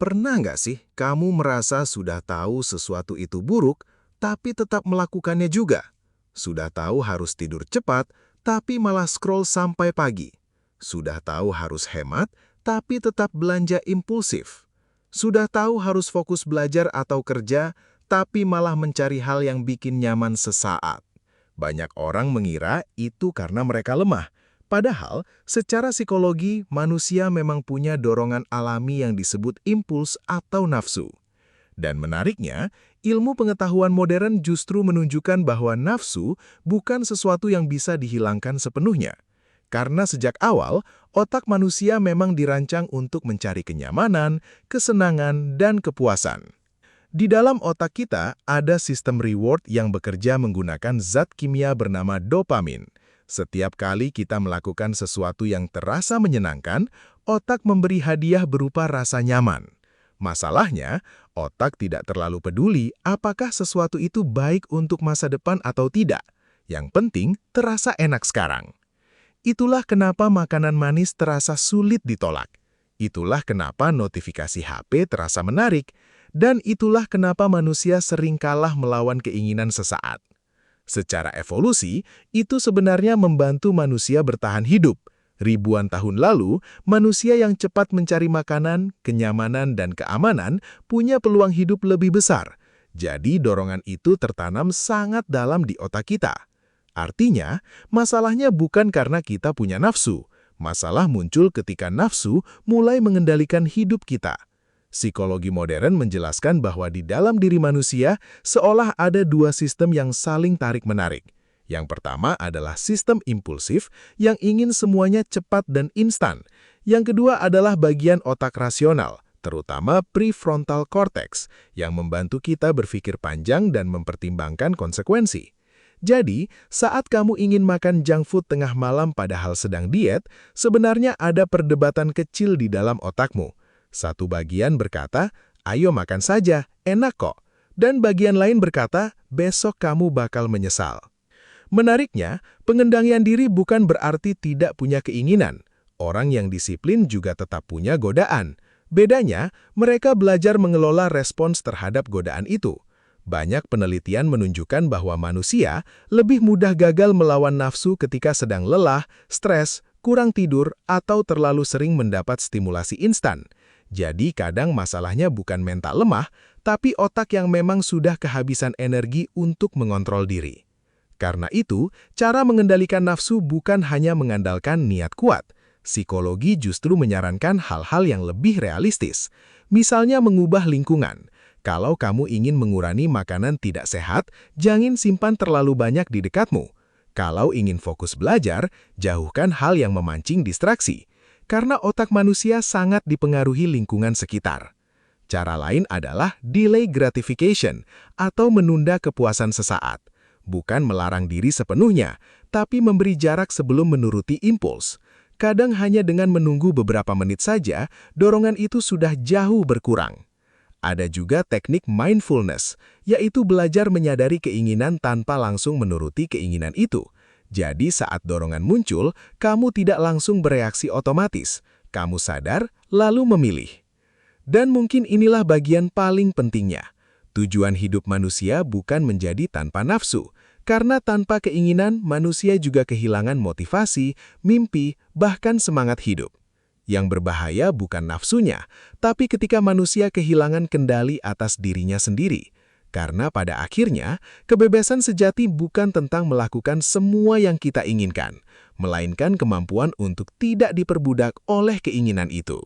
Pernah nggak sih kamu merasa sudah tahu sesuatu itu buruk, tapi tetap melakukannya juga? Sudah tahu harus tidur cepat, tapi malah scroll sampai pagi. Sudah tahu harus hemat, tapi tetap belanja impulsif. Sudah tahu harus fokus belajar atau kerja, tapi malah mencari hal yang bikin nyaman sesaat. Banyak orang mengira itu karena mereka lemah. Padahal, secara psikologi, manusia memang punya dorongan alami yang disebut impuls atau nafsu. Dan menariknya, ilmu pengetahuan modern justru menunjukkan bahwa nafsu bukan sesuatu yang bisa dihilangkan sepenuhnya. Karena sejak awal, otak manusia memang dirancang untuk mencari kenyamanan, kesenangan, dan kepuasan. Di dalam otak kita ada sistem reward yang bekerja menggunakan zat kimia bernama dopamin. Setiap kali kita melakukan sesuatu yang terasa menyenangkan, otak memberi hadiah berupa rasa nyaman. Masalahnya, otak tidak terlalu peduli apakah sesuatu itu baik untuk masa depan atau tidak. Yang penting, terasa enak sekarang. Itulah kenapa makanan manis terasa sulit ditolak. Itulah kenapa notifikasi HP terasa menarik. Dan itulah kenapa manusia sering kalah melawan keinginan sesaat. Secara evolusi, itu sebenarnya membantu manusia bertahan hidup. Ribuan tahun lalu, manusia yang cepat mencari makanan, kenyamanan, dan keamanan punya peluang hidup lebih besar. Jadi dorongan itu tertanam sangat dalam di otak kita. Artinya, masalahnya bukan karena kita punya nafsu. Masalah muncul ketika nafsu mulai mengendalikan hidup kita. Psikologi modern menjelaskan bahwa di dalam diri manusia seolah ada dua sistem yang saling tarik-menarik. Yang pertama adalah sistem impulsif yang ingin semuanya cepat dan instan. Yang kedua adalah bagian otak rasional, terutama prefrontal cortex, yang membantu kita berpikir panjang dan mempertimbangkan konsekuensi. Jadi, saat kamu ingin makan junk food tengah malam padahal sedang diet, sebenarnya ada perdebatan kecil di dalam otakmu. Satu bagian berkata, ayo makan saja, enak kok. Dan bagian lain berkata, besok kamu bakal menyesal. Menariknya, pengendalian diri bukan berarti tidak punya keinginan. Orang yang disiplin juga tetap punya godaan. Bedanya, mereka belajar mengelola respons terhadap godaan itu. Banyak penelitian menunjukkan bahwa manusia lebih mudah gagal melawan nafsu ketika sedang lelah, stres, kurang tidur, atau terlalu sering mendapat stimulasi instan. Jadi kadang masalahnya bukan mental lemah, tapi otak yang memang sudah kehabisan energi untuk mengontrol diri. Karena itu, cara mengendalikan nafsu bukan hanya mengandalkan niat kuat. Psikologi justru menyarankan hal-hal yang lebih realistis. Misalnya mengubah lingkungan. Kalau kamu ingin mengurangi makanan tidak sehat, jangan simpan terlalu banyak di dekatmu. Kalau ingin fokus belajar, jauhkan hal yang memancing distraksi. Karena otak manusia sangat dipengaruhi lingkungan sekitar. Cara lain adalah delay gratification atau menunda kepuasan sesaat. Bukan melarang diri sepenuhnya, tapi memberi jarak sebelum menuruti impuls. Kadang hanya dengan menunggu beberapa menit saja, dorongan itu sudah jauh berkurang. Ada juga teknik mindfulness, yaitu belajar menyadari keinginan tanpa langsung menuruti keinginan itu. Jadi saat dorongan muncul, kamu tidak langsung bereaksi otomatis. Kamu sadar, lalu memilih. Dan mungkin inilah bagian paling pentingnya. Tujuan hidup manusia bukan menjadi tanpa nafsu. Karena tanpa keinginan, manusia juga kehilangan motivasi, mimpi, bahkan semangat hidup. Yang berbahaya bukan nafsunya, tapi ketika manusia kehilangan kendali atas dirinya sendiri. Karena pada akhirnya, kebebasan sejati bukan tentang melakukan semua yang kita inginkan, melainkan kemampuan untuk tidak diperbudak oleh keinginan itu.